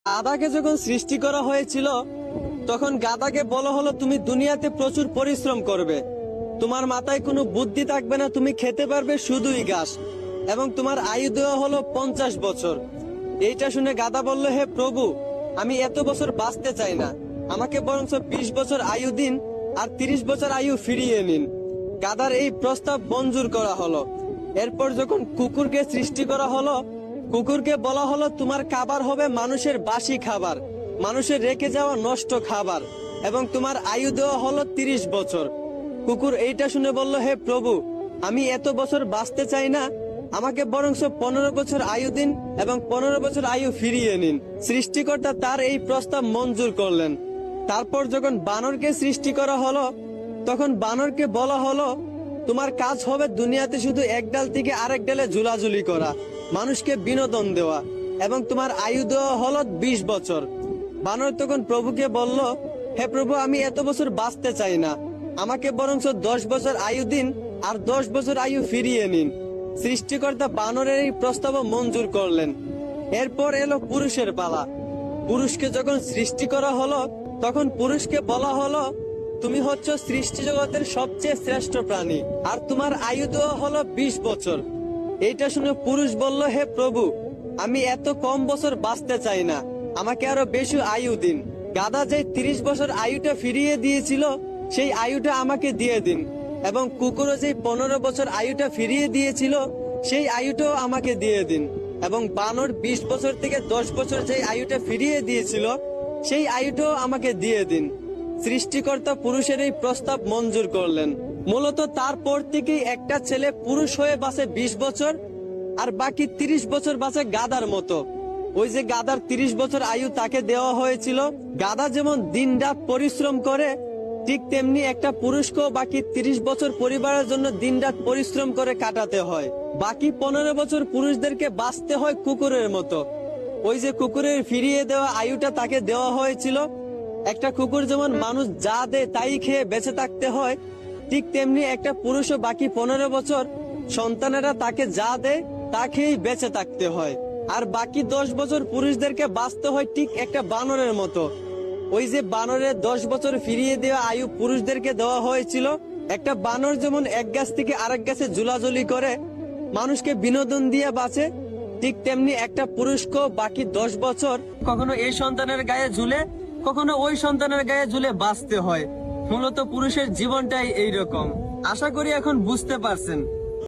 গাধাকে যখন সৃষ্টি করা হয়েছিল তখন গাধাকে বলা হলো তুমি দুনিয়াতে প্রচুর পরিশ্রম করবে, তোমার মাথায় কোনো বুদ্ধি থাকবে না, তুমি খেতে পারবে শুধুই ঘাস, এবং তোমার আয়ু দেওয়া হলো 50 বছর। এইটা শুনে গাধা বলল, হে প্রভু, আমি এত বছর বাঁচতে চাই না, আমাকে বরঞ্চ 20 বছর আয়ু দিন আর 30 বছর আয়ু ফিরিয়ে নিন। গাধার এই প্রস্তাব মঞ্জুর করা হলো। এরপর যখন কুকুরকে সৃষ্টি করা হলো, কুকুরকে বলা হলো তোমার খাবার হবে মানুষের বাসি খাবার, মানুষের রেখে যাওয়া নষ্ট খাবার, এবং তোমার আয়ু দেওয়া হলো 30 বছর। কুকুর এইটা শুনে বলল, হে প্রভু, আমি এত বছর বাঁচতে চাই না, আমাকে বরঞ্চ 15 বছর আয়ু দিন এবং 15 বছর আয়ু ফিরিয়ে নিন। সৃষ্টিকর্তা তার এই প্রস্তাব মঞ্জুর করলেন। তারপর যখন বানরকে সৃষ্টি করা হলো, তখন বানরকে বলা হলো তোমার কাজ হবে দুনিয়াতে শুধু এক ডাল থেকে আরেক ডালে ঝুলাঝুলি করা, মানুষকে বিনোদন দেওয়া, এবং তোমার আয়ু দেওয়া হলো 20 বছর। বানর তখন প্রভুকে বলল, হে প্রভু, আমি এত বছর বাঁচতে চাই না, আমাকে বরঞ্চ 10 বছর আয়ু দিন আর 10 বছর আয়ু ফিরিয়ে নিন। সৃষ্টিকর্তা বানরের এই প্রস্তাব মঞ্জুর করলেন। এরপর এলো পুরুষের পালা। পুরুষকে যখন সৃষ্টি করা হলো, তখন পুরুষকে বলা হলো তুমি হচ্ছ সৃষ্টি জগতের সবচেয়ে শ্রেষ্ঠ প্রাণী, আর তোমার আয়ু দেওয়া হলো 20 বছর। এইটা শুনে পুরুষ বলল, হে প্রভু, আমি এত কম বছর বাঁচতে চাই না, আমাকে আরো বেশি আয়ু দিন। গাধা যে 30 বছর আয়ুটা ফিরিয়ে দিয়েছিল, সেই আয়ুটা আমাকে দিয়ে দিন, এবং কুকুরও যে 15 বছর আয়ুটা ফিরিয়ে দিয়েছিল, সেই আয়ুটাও আমাকে দিয়ে দিন, এবং বানর 20 বছর থেকে 10 বছর যে আয়ুটা ফিরিয়ে দিয়েছিল, সেই আয়ুটাও আমাকে দিয়ে দিন। সৃষ্টিকর্তা পুরুষের এই প্রস্তাব মঞ্জুর করলেন। মূলত তারপর থেকেই একটা ছেলে পুরুষ হয়ে বাঁচে 20 বছর, আর বাকি 30 বছর বাঁচে গাধার মতো। ওই যে গাধার 30 বছর আয়ু তাকে দেওয়া হয়েছিল। গাধা যেমন দিন রাত পরিশ্রম করে, ঠিক তেমনি একটা পুরুষকেও বাকি 30 বছর পরিবারের জন্য দিন রাত পরিশ্রম করে কাটাতে হয়। বাকি 15 বছর পুরুষদেরকে বাঁচতে হয় কুকুরের মতো। ওই যে কুকুরের ফিরিয়ে দেওয়া আয়ুটা তাকে দেওয়া হয়েছিল। একটা কুকুর যেমন মানুষ যা দেয় তাই খেয়ে বেঁচে থাকতে হয়, ঠিক তেমনি একটা পুরুষও বাকি 15 বছর সন্তানেরা তাকে যা দেয় তা খেয়েই বেঁচে থাকতে হয়। আর বাকি 10 বছর পুরুষদেরকে বাঁচতে হয় ঠিক একটা বানরের মতো। ওই যে বানরের 10 বছর ফিরিয়ে দেওয়া আয়ু পুরুষদেরকে দেওয়া হয়েছিল। একটা বানর যেমন এক গাছ থেকে আরেক গাছে ঝুলাঝুলি করে মানুষকে বিনোদন দিয়ে বাঁচে, ঠিক তেমনি একটা পুরুষকেও বাকি 10 বছর কখনো এই সন্তানের গায়ে ঝুলে, কখনো ওই সন্তানের গায়ে ঝুলে বাঁচতে হয়। মূলত পুরুষের জীবনটাই এইরকম। আশা করি এখন বুঝতে পারছেন।